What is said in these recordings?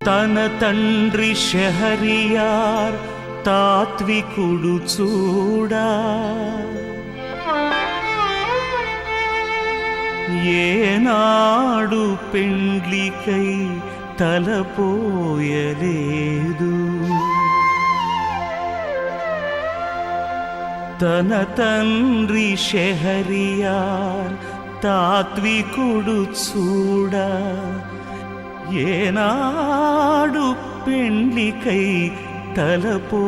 తన తండ్రి షహరియార్ తాత్వికుడు చూడా, ఏనాడు పెండ్లికై తలపోయలేదు. తన తండ్రి షహరియార్ తాత్వికుడు చూడా, ఏనాడు పెండ్లికై తలపోయలేదు.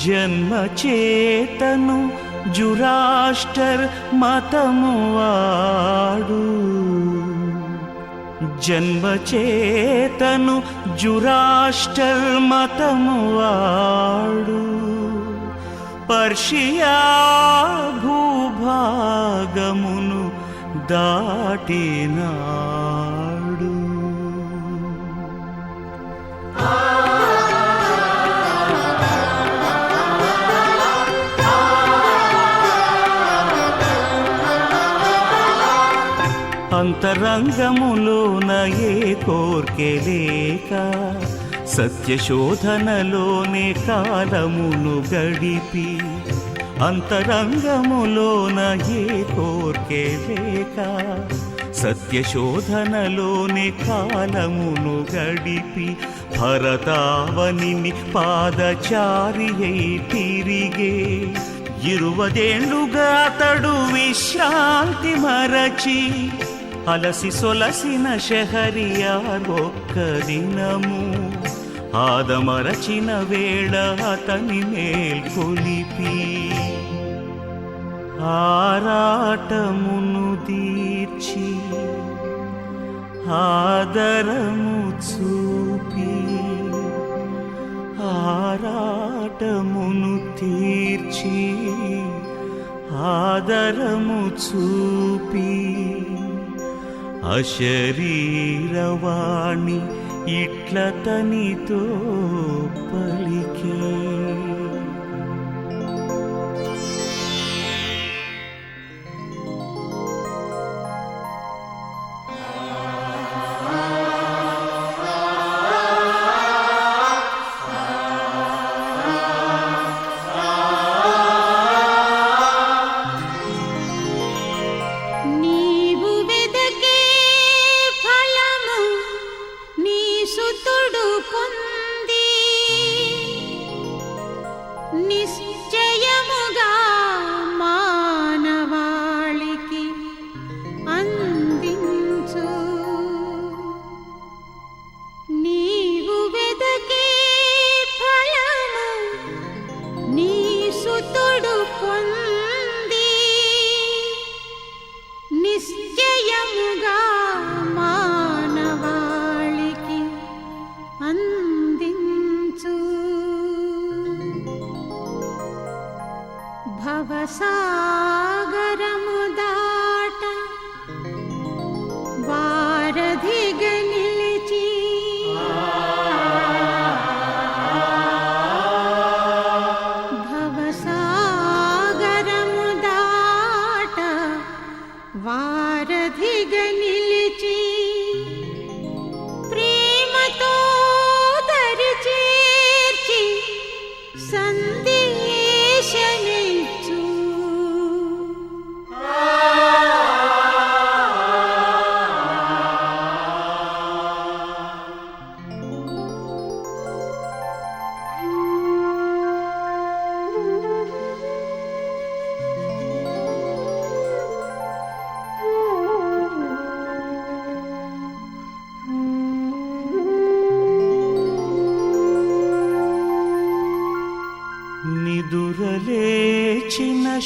జన్మచేతను జురాస్టర్ మతము వాడు, జన్మచేతను జురాస్టర్ మతము వాడు. పర్షియా భూభాగమును దాటినాడు. అంతరంగములోన ఏ కోర్కె లేక, సత్యశోధనలోనే కాలమును గడిపి. అంతరంగములోన ఏ కోర్కె లేక, సత్యశోధనలోనే కాలమును గడిపి. భరతావనిని పాదచారి అయి తిరిగే, 20 ఏళ్లుగా అతడు విశ్రాంతి మరచి. అలసి సొలసిన షహరియార్ ఒక్క దినము ఆదమరచిన వేళ అతని మేల్కొలిపి. ఆరాటమును తీర్చి ఆదరము చూపి, ఆరాటమును తీర్చి ఆదరము చూపి. అశరీరవాణి ఇట్లతనితో పలికే, నిశ్చయముగా మానవాళికి అందించు. నీవు వెదకే ఫలము నీ సుతుడు పొంది, నిశ్చయముగా మానవాళికి అందించు. భవసాగరము దాట వారధిగా నిలిచి, భవసాగరము దాట వారధిగా నిలిచి. ప్రేమతో దరిచేర్చి సందేశమిచ్చు.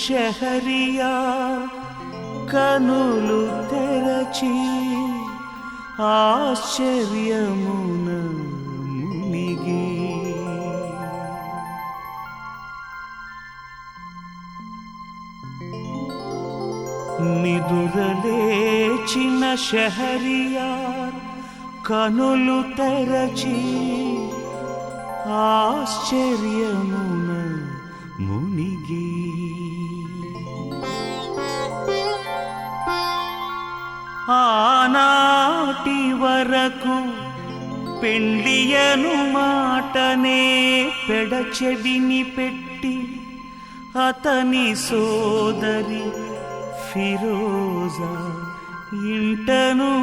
షహరియా కనులు తెరచి ఆశ్చర్యమున మునిగి నిదురలేచిన షహరియార్ కనులు తెరచి ఆశ్చర్యమున మునిగి ఆనాటి వరకు పెండ్లియను మాటనే పెడచెవిని పెట్టి అతని సోదరి ఫిరోజా ఇంటనుండే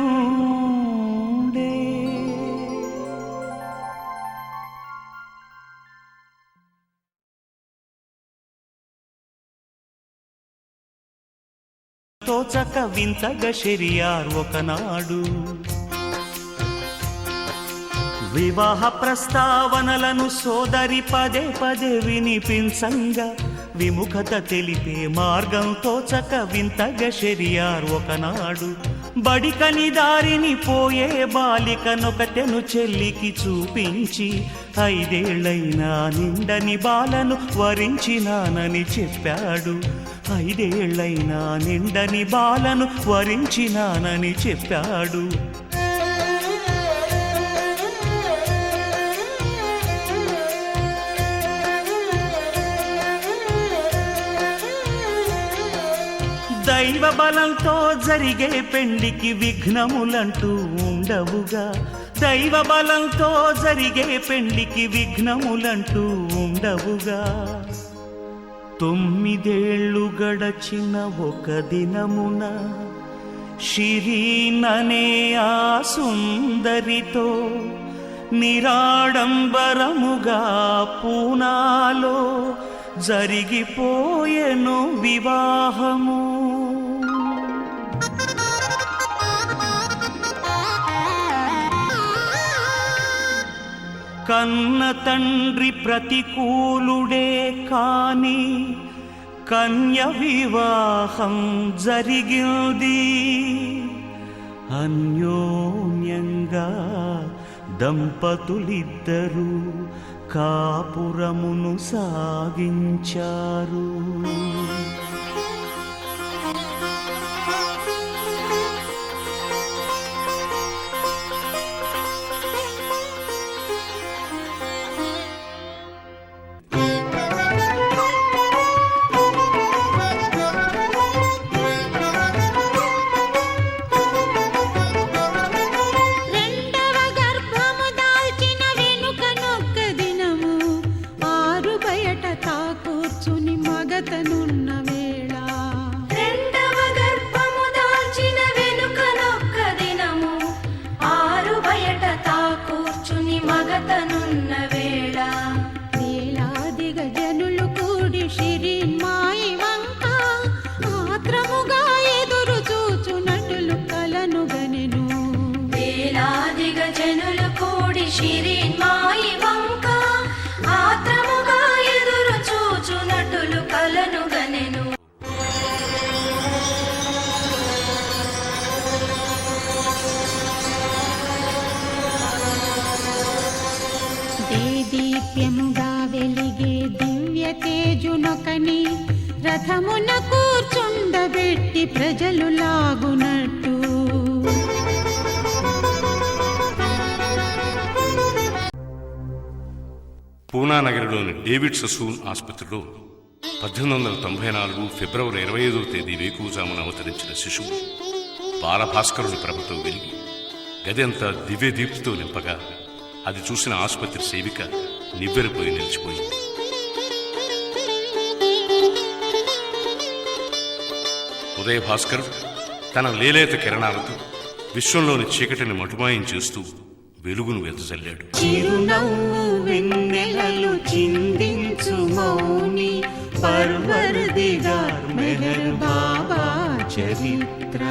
తోచక వింతగా షెరియార్ ఒకనాడు వివాహ ప్రస్తావనలను సోదరి పదే పదే వినిపించంగా విముఖత తెలిపే మార్గం తోచక వింతగా షెరియార్ ఒకనాడు బడికని దారిని పోయే బాలికనొకటెను చెల్లికి చూపించి 5 ఏళ్లైనా నిండని బాలను వరించినానని చెప్పాడు 5 ఏళ్లైనా నిండని బాలను వరించినానని చెప్పాడు దైవ బలంతో జరిగే పెండికి విఘ్నములంటూ ఉండవుగా దైవ బలంతో జరిగే పెండికి విఘ్నములంటూ ఉండవుగా 9 గడచిన ఒక దినమున షిరీననే ఆ సుందరితో నిరాడంబరముగా పూనాలో జరిగిపోయెను వివాహము కన్న తండ్రి ప్రతికూలుడే కాని కన్య వివాహం జరిగింది అన్యోన్యంగా దంపతులిద్దరూ కాపురమును సాగించారు దేదీప్యముగా వెలిగే దివ్య తేజునొకని రథమున కూర్చుండబెట్టి ప్రజలు లాగునట్టు పూనా నగరంలోని డేవిడ్ ససూన్ ఆసుపత్రిలో 1894 ఫిబ్రవరి 25వ తేదీ వేకువజామున అవతరించిన శిశువు బాలభాస్కరుని ప్రభతో వెలిగి గదంతా దివ్య దీప్తితో నింపగా అది చూసిన ఆసుపత్రి సేవిక నివ్వెరపోయి నిలిచిపోయింది. ఉదయ భాస్కర్ తన లేలేత కిరణాలతో విశ్వంలోని చీకటిని మటుమాయం చేస్తూ వెలుగును వెదజల్లాడు. చిరునవ్వు వెన్నెలలు చిందించు మౌని పర్వర్దిగార్ మెహర్ బాబా చరిత్ర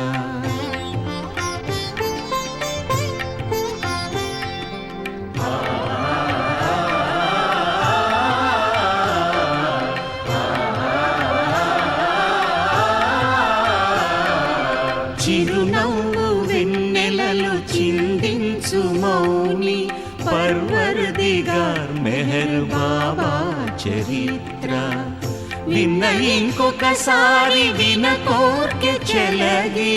చిరునవ్వు వెన్నెలలు చిందించు మౌని పర్వర్దిగార్ మెహర్ బాబా చరిత్ర విన్న ఇంకొకసారి విన కోర్కె చెలగి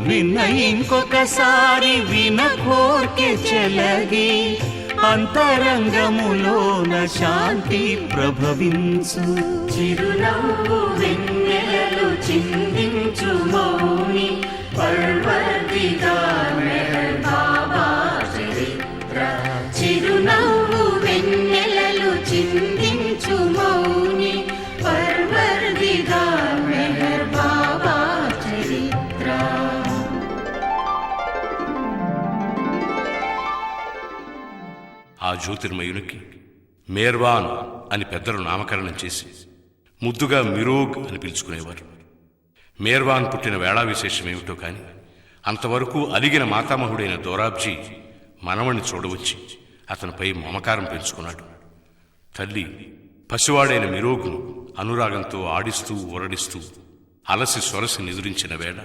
విన్న ఇంకొకసారి విన కోర్కె చెలగి అంతరంగములోన శాంతి ప్రభవించు చిరునవ్వు వెన్నెలలు చిందించు మౌని పర్వర్దిగార్ మెహర్ బాబా చరిత్ర చిరునవ్వు వెన్నెలలు చిందించు మౌని పర్వర్దిగార్ మెహర్ బాబా చరిత్ర. ఆ జ్యోతిర్మయునికి మేర్వాన్ అని పెద్దలు నామకరణం చేసి ముద్దుగా మిరోగ్ అని పిలుచుకునేవారు. మేర్వాన్ పుట్టిన వేళా విశేషమేమిటో కాని అంతవరకు అలిగిన మాతామహుడైన దోరాబ్జీ మనవణ్ణి చూడవచ్చి అతనిపై మమకారం పెంచుకున్నాడు. తల్లి పసివాడైన మిరోగ్ను అనురాగంతో ఆడిస్తూ ఊరడిస్తూ అలసి సొరసి నిదురించిన వేళ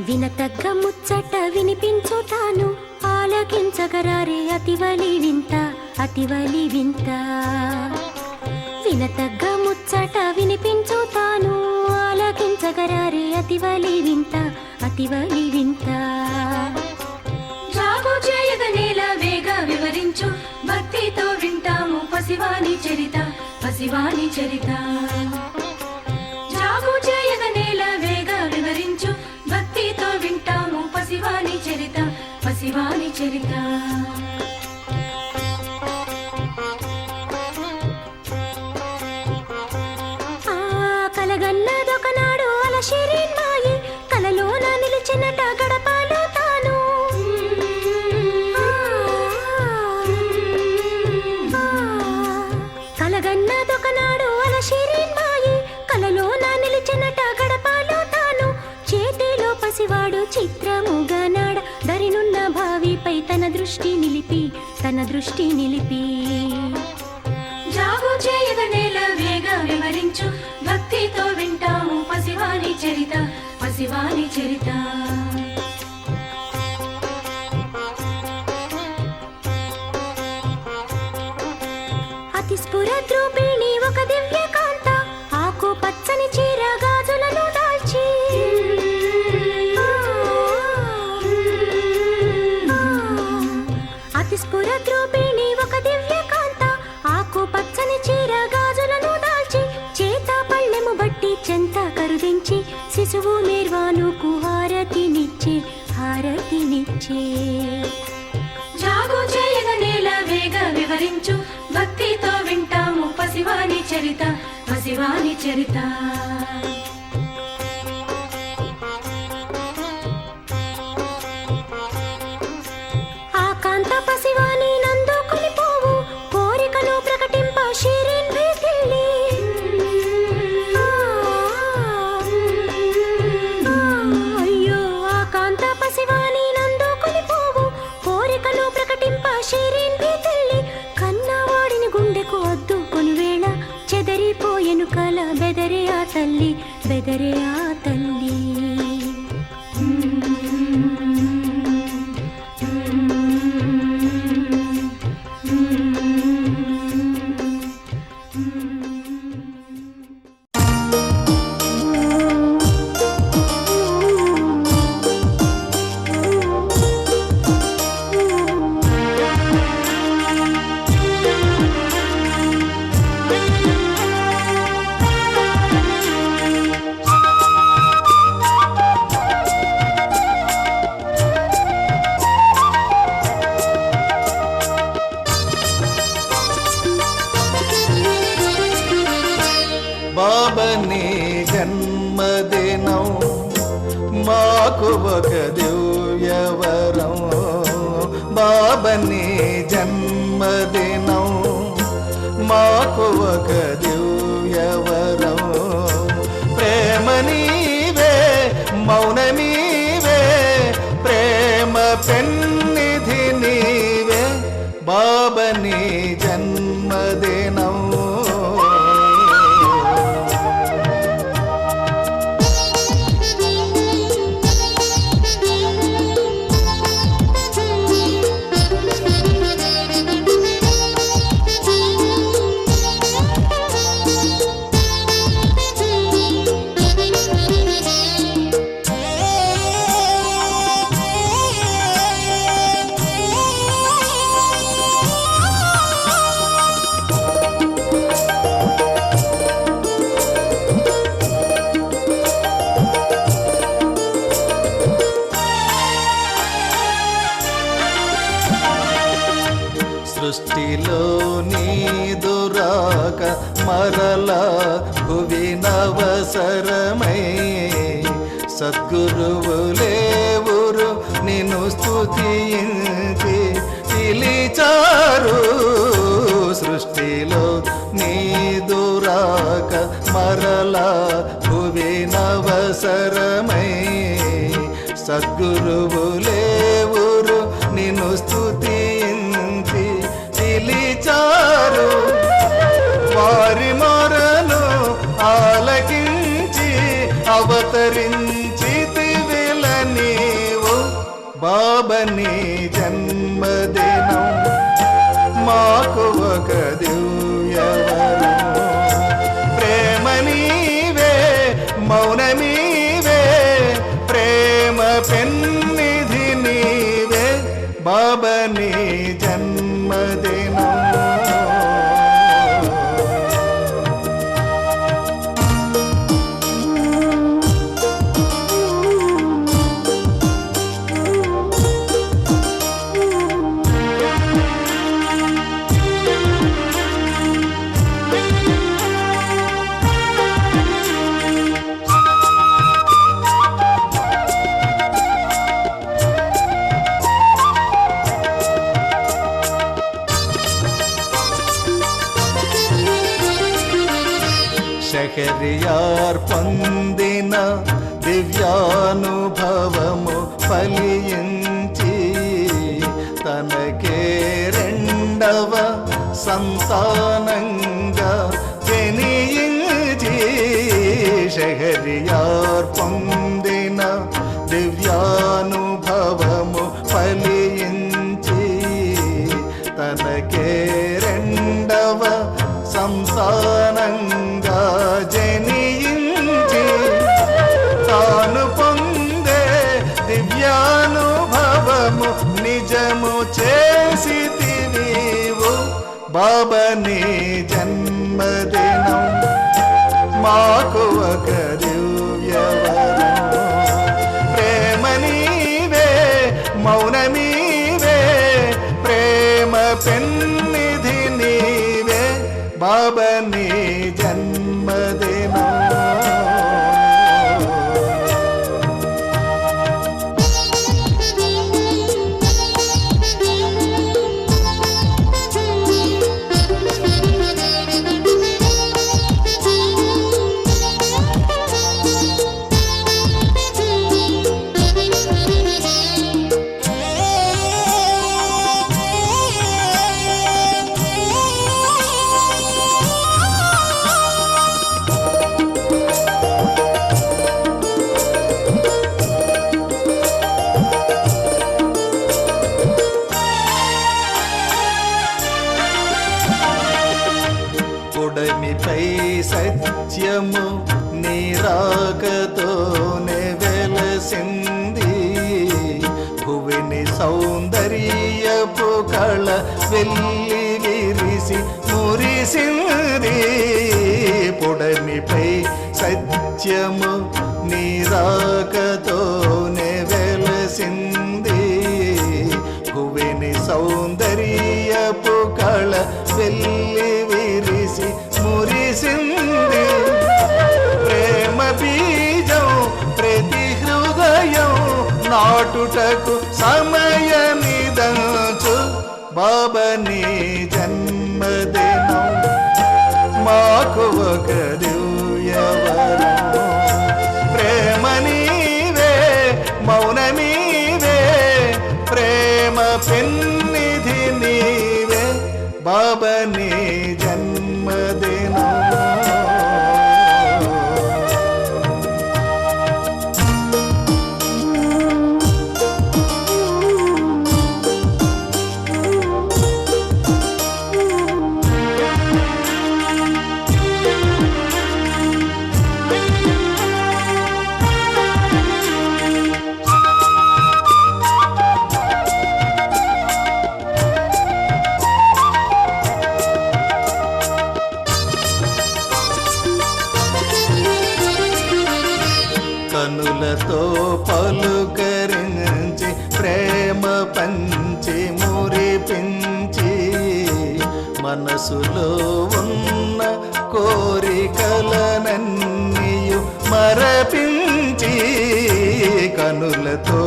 వినతగ్గ ముచ్చట వినిపించుతాను ఆలకించగరారే అతివలి వింత అతివలి వింత వినతగ్గ ముచ్చట వినిపించుతాను ఆలకించగరారే అతివలి వింత అతివలి వింత జాగు చేయగ నేల వేగ వివరించు భక్తితో వింటాము పసివాని చరిత పసివాని చరిత జాగు చేయగ నేల వేగ వివరించు భక్తితో వింటాము పసివాని చరిత పసివాని చరిత కలగన్నదొకనాడు అలషిరీన్ మాయి కలలోన నిలిచినట గడపాలో తాను కలగన్నదొకనాడు అలషిరీన్ మాయి కలలోన నిలిచినట గడపాలో తాను చేతిలో పసివాడు చిత్రముగా నాడ దరినున్న భావిపై తన దృష్టి నిలిపి జాగు చేయగ నేల వేగ వివరించు భక్తితో వింటాము పసివాని చరిత పసివాని చరిత అతి స్ఫురద్రూపిణి ఒక దివ్య కాంత ఆకు పచ్చని చీర గాజులను దాల్చి అతి స్ఫురద్రూపిణి ఒక దివ్య కాంత ఆకు పచ్చని చీర గాజులను దాల్చి చేత పళ్ళెము బట్టి చెంత కరుదించి శిశువు మేర్వానుకు హారతినిచ్చే జాగు చేయగ నేల వేగ వివరించు భక్తితో వింటాము పసివాని చరిత పసివాని చరిత ఆ కాంత పసివాని నందుకొని పోవు కోరికను ప్రకటింప షిరీన్ భీతిల్లి అయ్యో ఆ కాంత పసివాని నందుకొని పోవు కోరికను ప్రకటింప షిరీన్ భీతిల్లి కన్నవాడిని గుండెకు అద్దుకొని వేళ చెదరిపోయెను కల బెదరే ఆ తల్లి బాబని జన్మదినం మాకు ఒక దివ్యవరం బాబని జన్మదినం మాకు ఒక దివ్యవరం ప్రేమ నీవే మౌన నీవే ప్రేమ పెన్నిధి నీ సృష్టిలో నీదురాక మరల భువినవసరమై సద్గురువులేవురు నిన్ను స్తుతించి పిలిచారు. సృష్టిలో నీదురాక మరల భువినవసరమై సద్గురువులేవురు నిన్ను స్తుతించి పిలిచారు. వారి మొరను ఆలకించి అవతరించితివిల నీవు బాబని జన్మదినం మాకు ఒక దివ్యవరం. ప్రేమ నీవే మౌనమీవే ప్రేమ పెన్నిధి నీవే బాబని జన్మదినం. షహరియార్ పొందిన దివ్యానుభవము ఫలించి తనకే రెండవ సంతానంగా జనించి. షహరియార్ పొందిన దివ్యానుభవము ఫలించి తనకే రెండవ సంతానంగా జనించి తాను పొందే దివ్యానుభవము నిజము చేసితివీవు బాబని జన్మదినం మాకు ఒక దివ్యవరం. ప్రేమ నీవే మౌనమీవే ప్రేమ పెన్నిధి నీవే బాబని జన్మదినం. పుడమిపై సత్యము నీరాకతోనే వెలసింది. భువిని సౌందర్యపు కళ వెల్లి విరిసి మురిసింది. పుడమిపై సత్యము నీరాకతోనే వెలసింది. భువిని సౌందర్యపు కళ వెల్లి విరిసి మురిసింది. ప్రేమ బీజం ప్రతి హృదయం నాటుటకు సమయమిదంచు బాబని జన్మదినం మాకు ఒక దివ్యవరం. ప్రేమ నీవే మౌనమీవే ప్రేమ పెన్నిధి నీవే బాబని జన్మదినం. మనసులో ఉన్న కోరికలనన్నీయు మరపించి కనులతో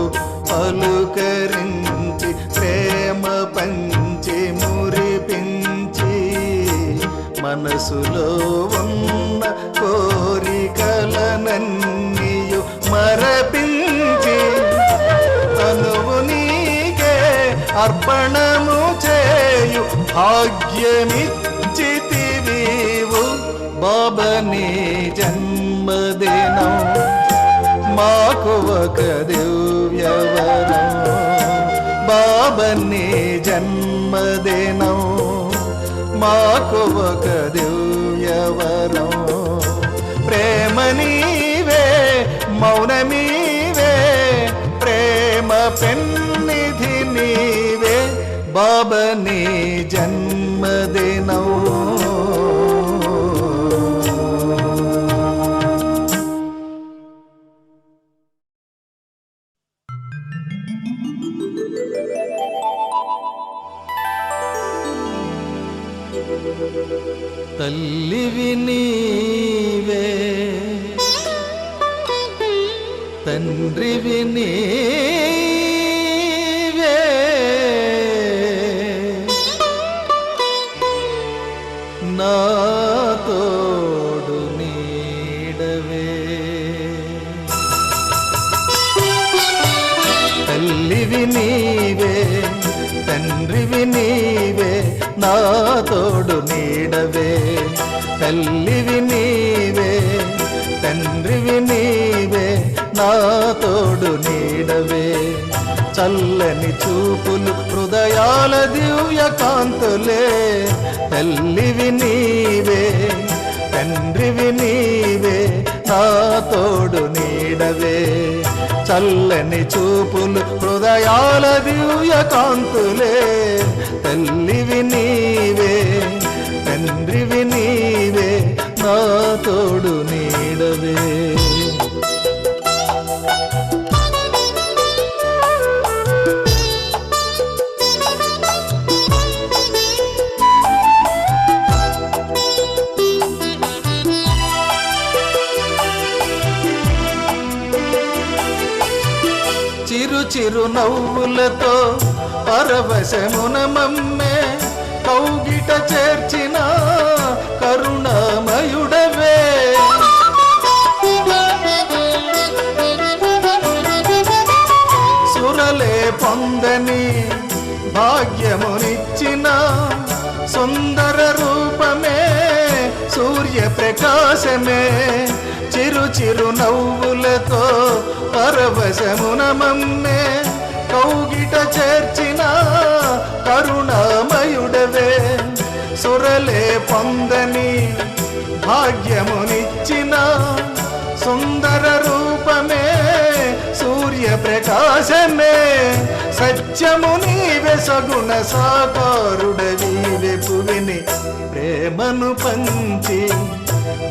పలుకరించి ప్రేమ పంచి మురిపించి మనసులో ఉన్న కోరికలనన్నీయు మరపించి తనువు నీకే అర్పణము చేయు భాగ్యమిచ్చితివీవు బాబని జన్మదినం మాకు ఒక దివ్యవరం బాబని జన్మదినం మాకు ఒక దివ్యవరం ప్రేమ నీవే మౌనమీవే ప్రేమ పెన్నిధి నీవే బాబని జన్మదినం తల్లివి నీవే తండ్రివి నీవే నా తోడు నీడవే తల్లివి నీవే తండ్రివి నీవే నా తోడు నీడవే తల్లివి నీవే తండ్రివి నీవే నా తోడు నీడవే చల్లని చూపులు హృదయాల దివ్య కాంతులే తల్లివి నీవే తండ్రివి నీవే నా తోడు నీడవే చల్లని చూపులు హృదయాల దివ్య కాంతులే తల్లివి నీవే తండ్రివి నీవే నా తోడు నీడవే చిరు చిరు నవ్వులతో పరవశమున మమ్మే కౌగిట చేర్చిన కరుణామయుడవే సురలే పొందని భాగ్యమునిచ్చిన సుందర రూపమే సూర్యప్రకాశమే చిరు చిరు నవ్వులతో పరవశమున మమ్మే కౌగిట చేర్చిన కరుణామయుడవే సురలే పొందని భాగ్యమునిచ్చిన సుందర రూపమే సూర్యప్రకాశమే సత్యము నీవే సగుణ సాకారుడవీవే పువిని ప్రేమను పంచి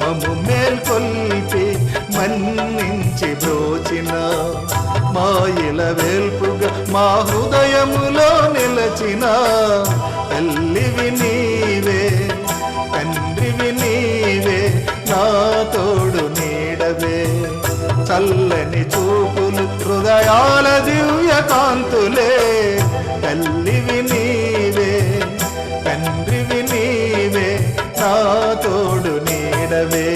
మము మేల్కొల్పి మన్నించి బ్రోచిన మాయిల వేల్పుగా మా హృదయములో నిలచిన తల్లివి నీవే తండ్రివి నీవే నా తోడు నీడవే చల్లని చూపులు హృదయాల దివ్య కాంతులే తల్లివి నీవే తండ్రివి నీవే నా తోడు నీడవే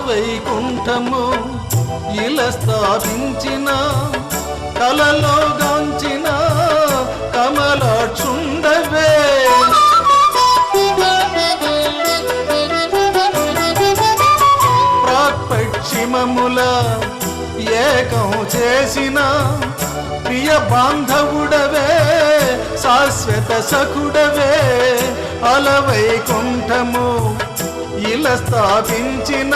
వైకుంఠము ఇలా స్థాపించిన కలలో గాంచిన కమలాక్షుండవే ప్రాక్పక్షిమ ప్రపక్షిమముల ఏకం చేసిన ప్రియ బాంధవుడవే శాశ్వత సఖుడవే అలవైకుంఠము ఇలా స్థాపించిన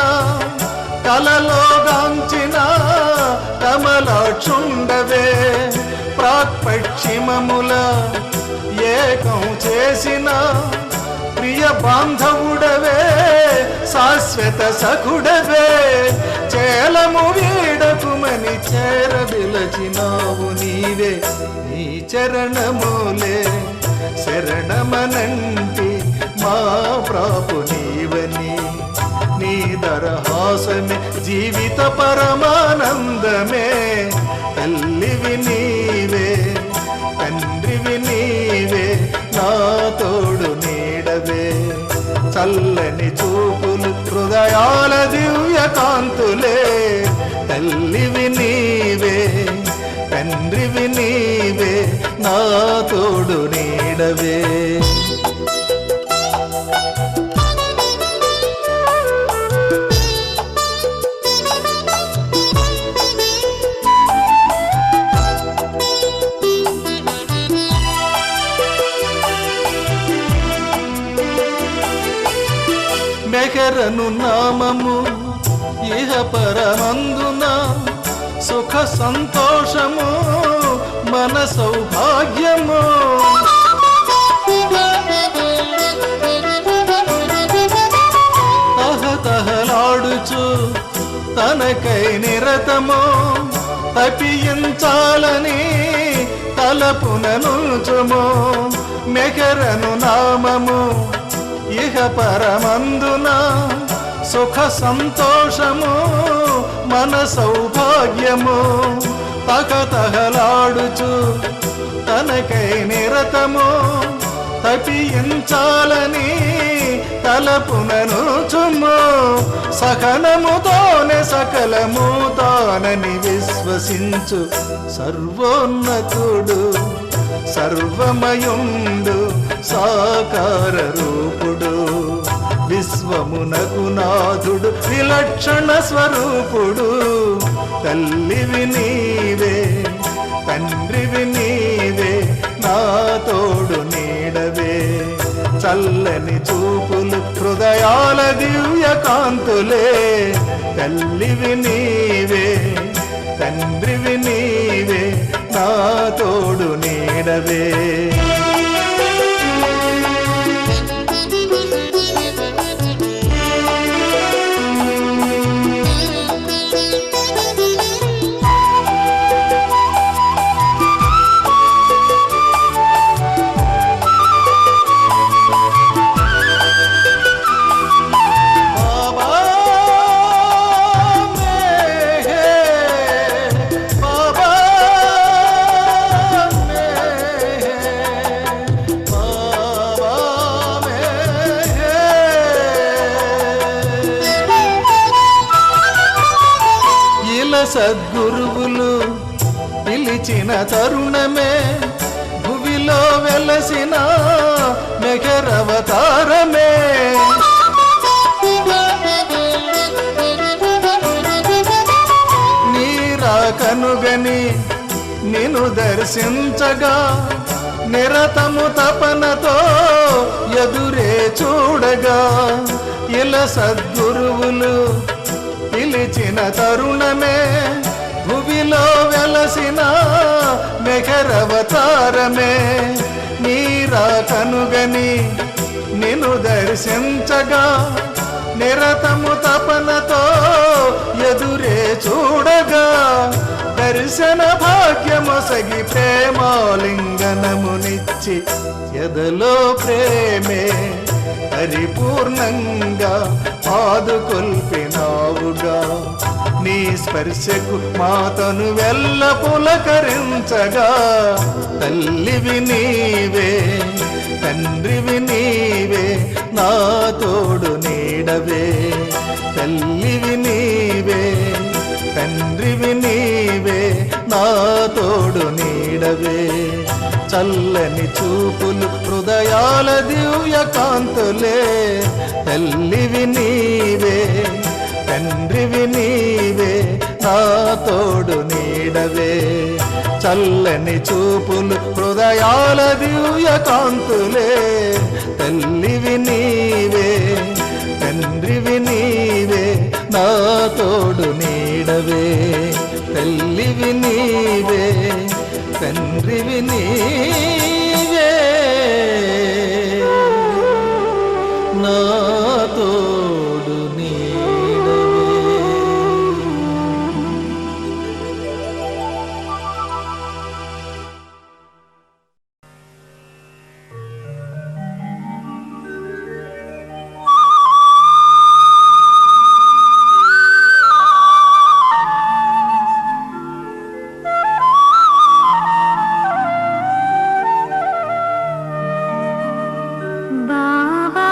కలలోగాంచిన కమలాక్షుండవే ప్రాక్పక్షిమముల ఏకం చేసిన ప్రియ బాంధవుడవే శాశ్వత సఖుడవే చేలము వీడకుమని చేరవిలచినావు నీవే నీ చరణములే శరణమనంటి మా ప్రాపు నీవని నీ దరహాసమే జీవిత పరమానందమే తల్లివి నీవే తండ్రివి నీవే నా తోడు నీడవే చల్లని చూపులు హృదయాల దివ్య కాంతులే తల్లివి నీవే తండ్రివి నీవే నా తోడు నీడవే మెహరను నామము ఇహ పరమందున సుఖ సంతోషము మన సౌభాగ్యము తహతహలాడుచు తనకై నిరతము తపించాలని తలపుననుచుము మెహరను నామము ఇహ పరమందున సుఖ సంతోషము మన సౌభాగ్యము తహతహలాడుచు తనకై నిరతము తపించాలని తలపుననుచుము సహనముతోనే సకలము తానని విశ్వసించు సర్వోన్నతుడు సర్వమయుండు సాకార రూపుడు విశ్వమునకు నాథుడు విలక్షణ స్వరూపుడు తల్లివి నీవే తండ్రివి నీవే నా తోడు నీడవే చల్లని చూపులు హృదయాల దివ్య కాంతులే తల్లివి నీవే తండ్రివి నీవే నా తోడు నీడవే సద్గురువులు పిలిచిన తరుణమే భువిలో వెలసిన మెఘరవతారమే నీరా కనుగని నిన్ను దర్శించగా నిరతము తపనతో ఎదురే చూడగా ఇలా సద్గురువులు పిలిచిన తరుణమే భువిలో వెలసిన మెఘరవతారమే నీరా కనుగని నిన్ను దర్శించగా నిరతము తపనతో ఎదురే చూడగా దర్శన భాగ్యమొసగి ప్రేమాలింగనమునిచ్చి ఎదలో ప్రేమే పరిపూర్ణంగా పాదుకొల్పినావుగా నీ స్పర్శకు మాతను వెల్ల పులకరించగా తల్లివి నీవే తండ్రివి నీవే నా తోడు నీడవే తల్లివి నీవే తండ్రివి నీవే నా తోడు నీడవే చల్లని చూపులు హృదయాల దివ్య కాంతులే తల్లివి నీవే తండ్రివి నీవే నా తోడు నీడవే చల్లని చూపులు హృదయాల దివ్య కాంతులే తల్లివి నీవే తండ్రివి నీవే నా తోడు నీడవే తల్లివి నీవే తండ్రివి నీవే నా తోడు నీడవే. బాబా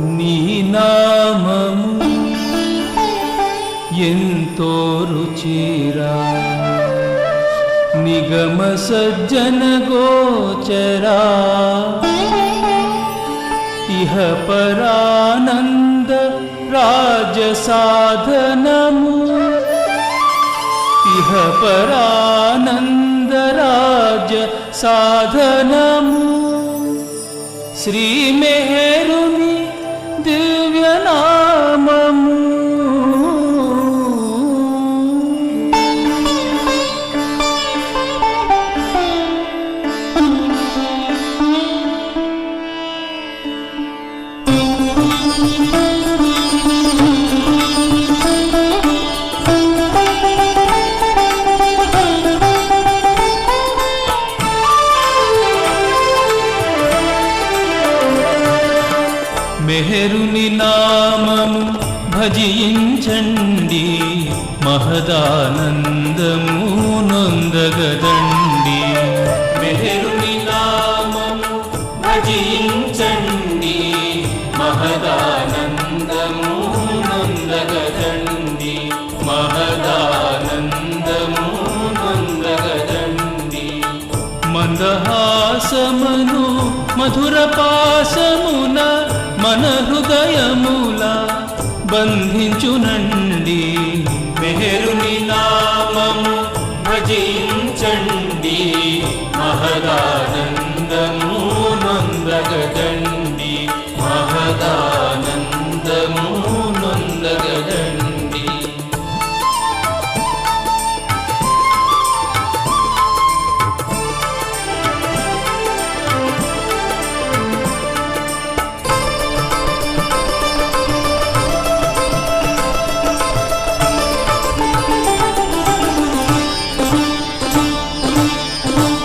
నీ నామము ఎంతో రుచిరా నిగమ సజ్జన గోచరా ఇహ పరానంద రాజ సాధనము ఇహ పరానంద రాజ సాధనము శ్రీ మెహరుని దివ్యనామము మెహరుని నామము భజించండి మహదానందము నొందగదండి మెహరుని నామము భజించండి మహదానందము నొందగదండి మహదానందము నొందగదండి మందహాసమను మధుర పాసమున మన హృదయముల బంధించునండి మెహరుని నామము భజించండి మహదానందము నొందగదండి మహదానందము నొందగదండి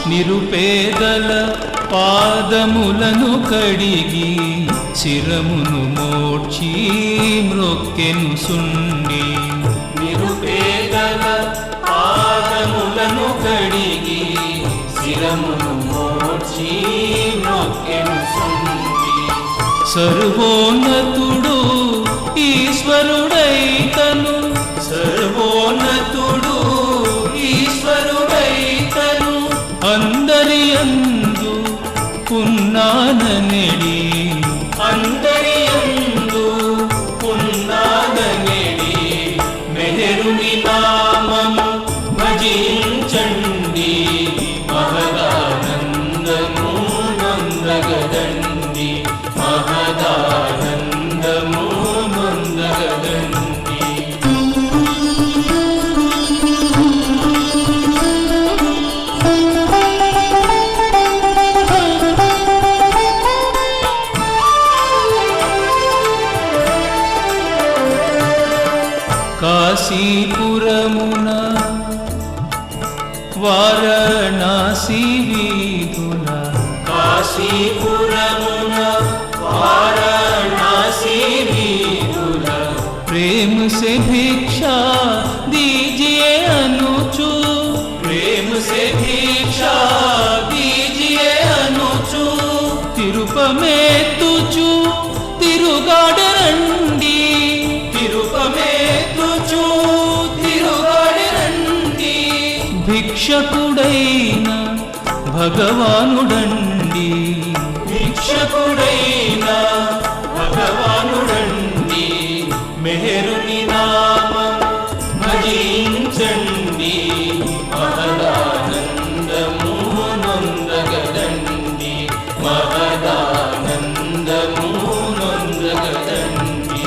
నిరుపేదల పాదములను కడిగి శిరమును మోడ్చి మ్రొక్కెను సుండి నిరుపేదల పాదములను కడిగి శిరమును మోడ్చి మ్రొక్కెను సుండి సర్వోన్నతుడు ఈశ్వరుడైతను సర్వోన్నతుడు ఈశ్వరుడైతను అందరి అందు పున్నాననెడి అందరి అందు పున్నాననెడి మెహరుని నామము భజించండి మహదానందము నొందగదండి మహదానందము నొందగదండి కాశీపురమున వారణాసి వీధుల కాశీపురమున వారణాసి వీధుల ప్రేమ से भिक्षा दीजिए अनुचु प्रेम से भिक्षा दीजिए अनुचु तिरुपमे तुचु तिरुगाडरंडी तिरुपमे तुचु तिरुगाडरंडी భిక్షకుడైన భగవానుడండి భిక్షకుడైన భగవానుడండి మెహరుని నామము భజించండి మహదానందము నొందగదండి మహదానందము నొందగదండి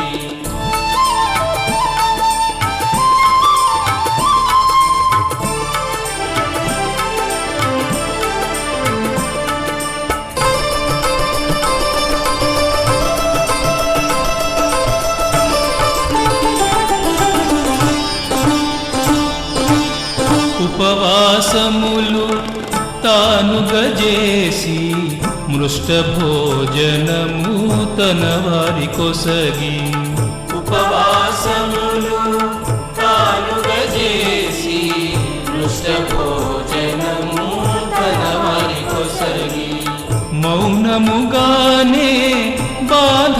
ఉపవాసములు తాను గజేసి మృష్ట భోజనము తన వారి కొసగి ఉపవాసములు తాను గజేసి మృష్ట భోజనము తన వారి కొసగి మౌనముగానే బాధ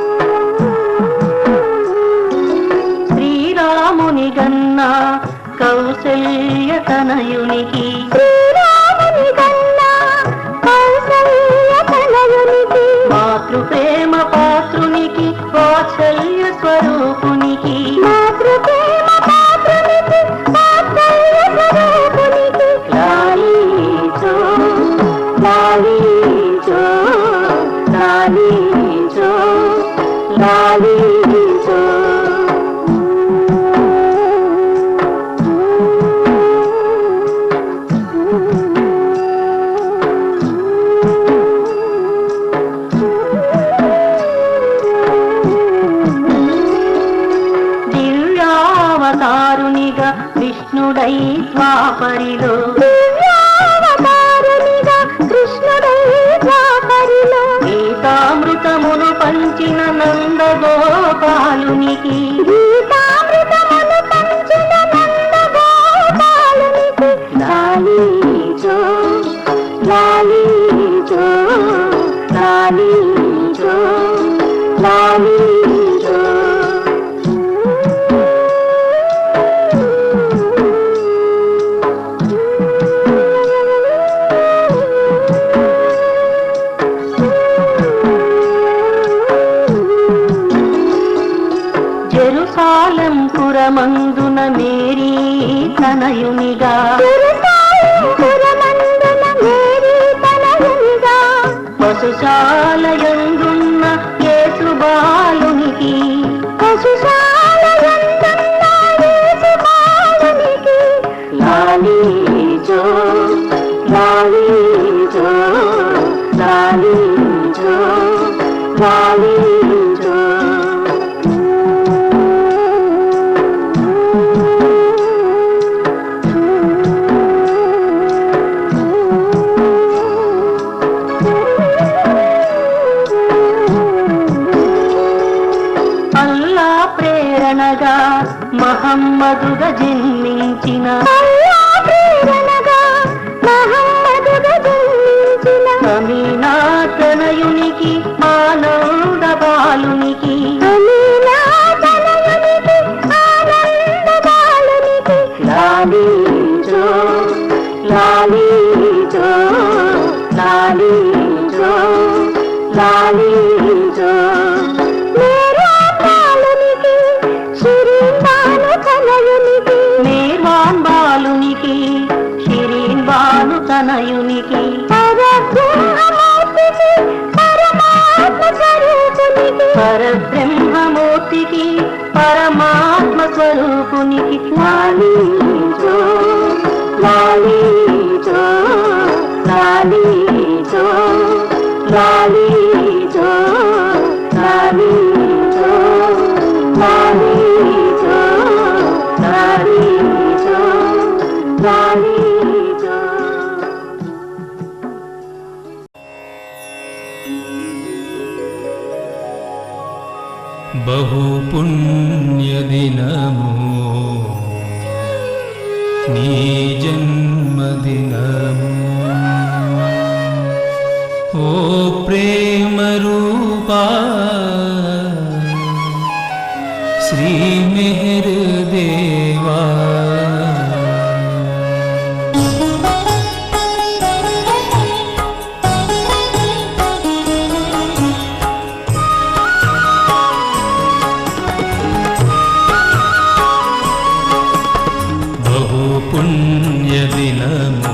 లాలీ జో లాలీ జో లాలీ జో దివ్యావతారునిగా విష్ణుడై ద్వాపరిలో గీతామృతమును పంచిన నందగోపాలునికి లాలీ జో లాలీ జో లాలీ జో లాలీ జో జెరూసాలెం పురమందున మేరీ తనయునిగా పశుశాలయందున్న యేసు బాలునికి లాలీ జో లాలీ జో లాలీ జో లాలీ జో అల్లా ప్రేరణగా మహమ్మదుగా జన్మించిన అమీనా తనయునికి ఆనంద బాలునికి లాలీ జో లాలీ జో లాలీ జో లాలీ జో నిర్వాణ్ బాలునికి షిరీన్ బాలు తనయునికి పరబ్రహ్మమూర్తికి పరమాత్మ స్వరూపునికి లాలీ జో లాలీ జో లాలీ జో లాలీ జో లాలీ జో లాలీ జో లాలీ జో లాలీ జో బహు పుణ్యదినము నీ జన్మదినము ఓ ప్రేమ రూపా శ్రీ మెహర్ దేవా పుణ్యదినము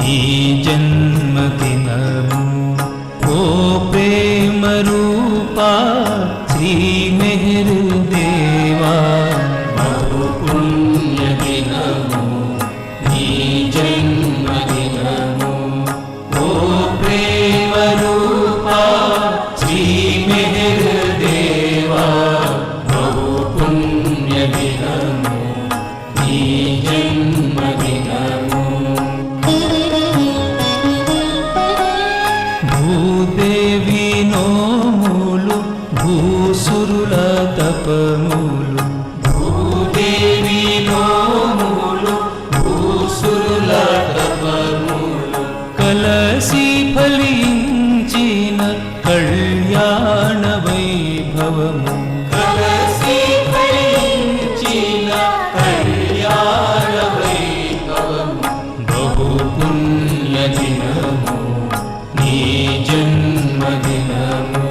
ఈ జన్మదినము ఓ ప్రేమ రూపా శ్రీ మెహర్ దేవా బహు పుణ్యదినము ఈ జన్మదినము ఓ ప్రేమ రూపా శ్రీ మెహర్ దేవా బహు పుణ్యదినము ఈ జన్మదినము భూదేవి నోములు భూసురుల తపములు భూదేవి నోములు భూసురుల తపములు కలసి ఫలించిన కళ్యాణ వైభవము కలసి ఫలించిన కళ్యాణ వైభవము బహు పుణ్యదినము నీ జన్మదినము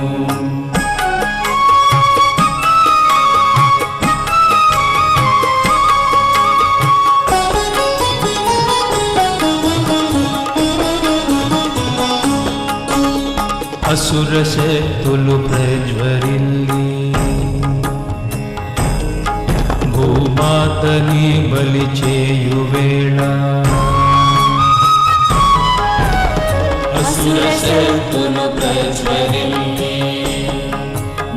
అసుర శక్తులు ప్రజ్వరిల్లి భూమాతని బలి చేయువేళ అసుర శక్తులు ప్రజ్వరిల్లి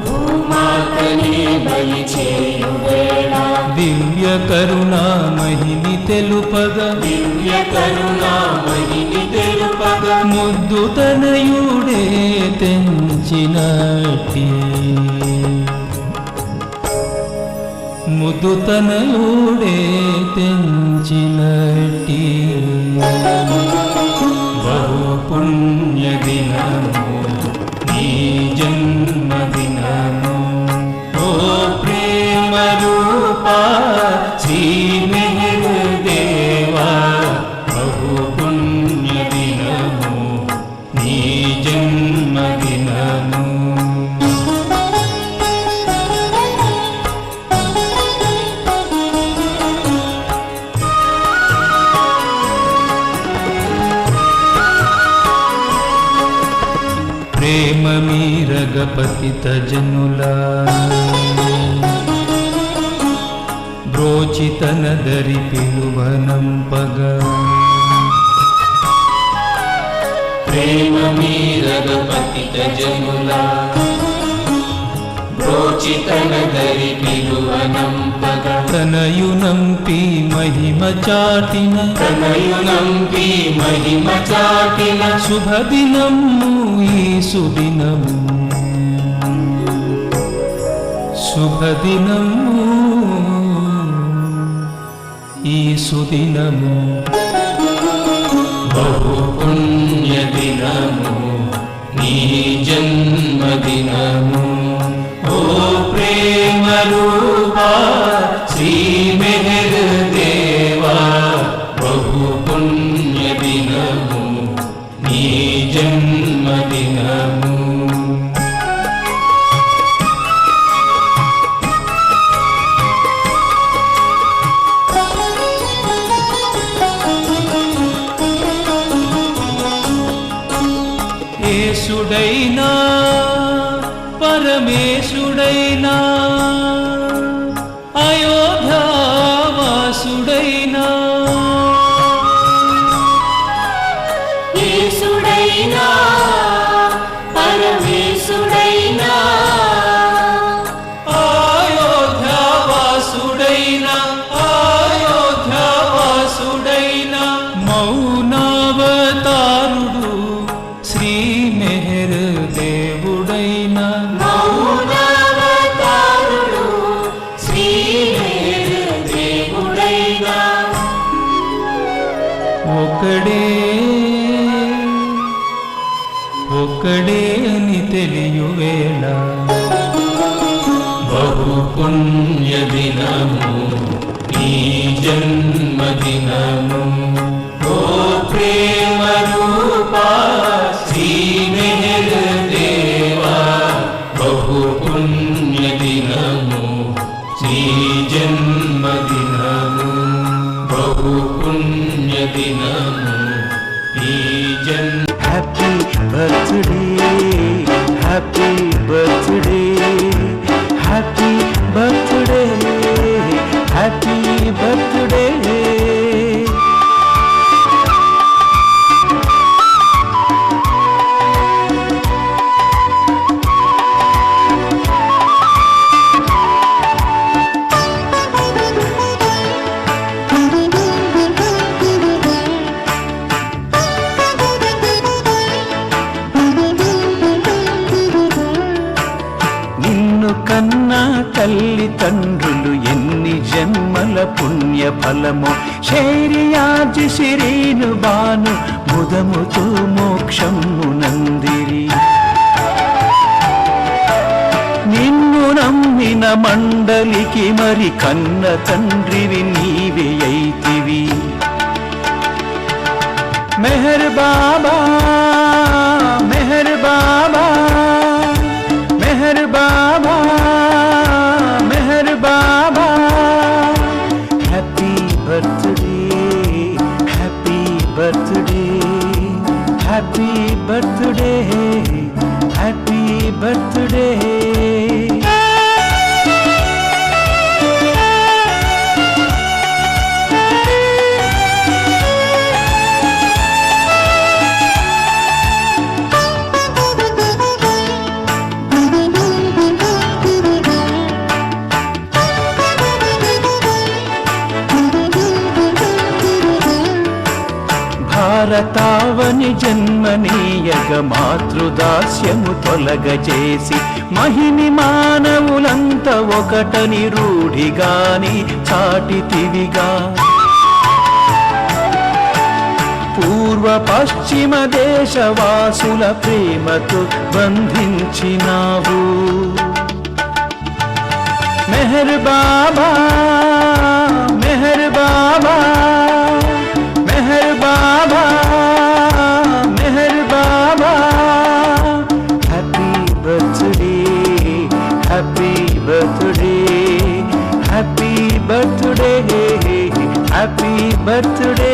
భూమాతని బలి చేయువేళ దివ్య కరుణామహిని తెలుపగా దివ్య కరుణామహిని తెలుపగా ముద్దు తనయుడే తెంచినట్టి ముద్దు తనయుడే తెంచినట్టి బహు పుణ్య దినము నీ జన్మదినము ఓ ప్రేమ రూపా శ్రీ మెహర్ దేవా బహు పుణ్య దినము నీ జన్మదినము ప్రేమ మీరగపతిత జనులా బ్రోచితన దరి పిలువనంపగ ప్రేమ మీరగపతిత జనులా బ్రోచితన దరి పిలువనంపగ తనయునంపి మహిమ చాటిన తనయునంపి మహిమ చాటిన శుభదినము ఈ సుదినము శుభదినము ఈ సుదినము బహు పుణ్య దినము నీ జన్మదినము ఓ ప్రేమ రూపా శ్రీ మెహర్ దేవా బహు పుణ్య దినము నీ జన్మదినము యేసుడైనా పరమేశుడైనా అయోధ్యావాసుడైనా యేసుడైనా పరమేశుడైనా అయోధ్యావాసుడైనా అయోధ్యావాసుడైనా మౌనావతారుడు శ్రీ మెహర్ దేవుడైనా మౌనావతారుడు శ్రీ మెహర్ దేవుడైనా ఒకడే ఒకడే అని తెలియువేళ బహు పుణ్య దినము ఈ జన్మదినము ఓ ప్రేమ రూపా శ్రీ మెహర్ దేవా బహు పుణ్య దినము శ్రీ జన్మదినము బహు పుణ్య దినము ఈ జన్మ Happy birthday, happy birthday, happy birthday, happy birthday. కన్నా తల్లి తండ్రులు ఎన్ని జన్మల పుణ్య ఫలము శైర్యాజి శిరీను బాను ముదముతో మోక్షము నందిరి నిన్ను నమ్మిన మండలికి మరి కన్న తండ్రివి నీవే అయితివి Meher Baba Meher Baba Meher Baba Meher Baba happy birthday happy birthday happy birthday happy birthday భారతావని జన్మనీయగ మాతృదాస్యము తొలగజేసి మహిని మానవులంత ఒకటని రూఢిగాని చాటితివిగా పూర్వ పశ్చిమ దేశవాసుల ప్రేమతో బంధించినావు Meher Baba Meher Baba Meher Baba Meher Baba happy birthday happy birthday happy birthday happy birthday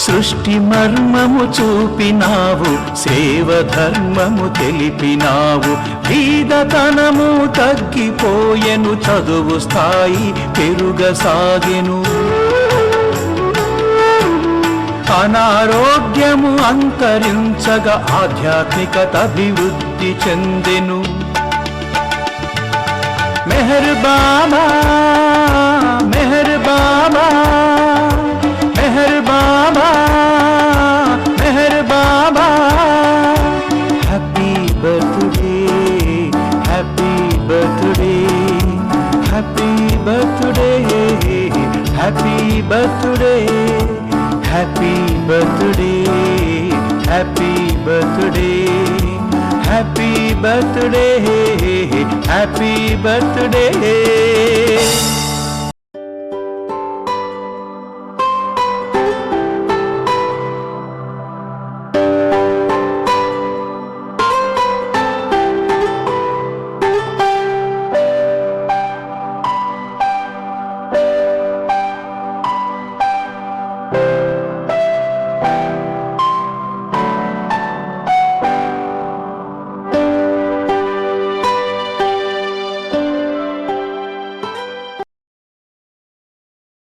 సృష్టి మర్మము చూపినావు సేవ ధర్మము తెలిపినావు బీదతనము తగ్గిపోయెను చదువు స్థాయి పెరుగసాగెను అనారోగ్యము అంతరించగా ఆధ్యాత్మికత అభివృద్ధి చెందెను Meher Baba Meher Baba Meher Baba Meher Baba happy birthday happy birthday happy birthday happy birthday happy birthday happy birthday happy birthday happy birthday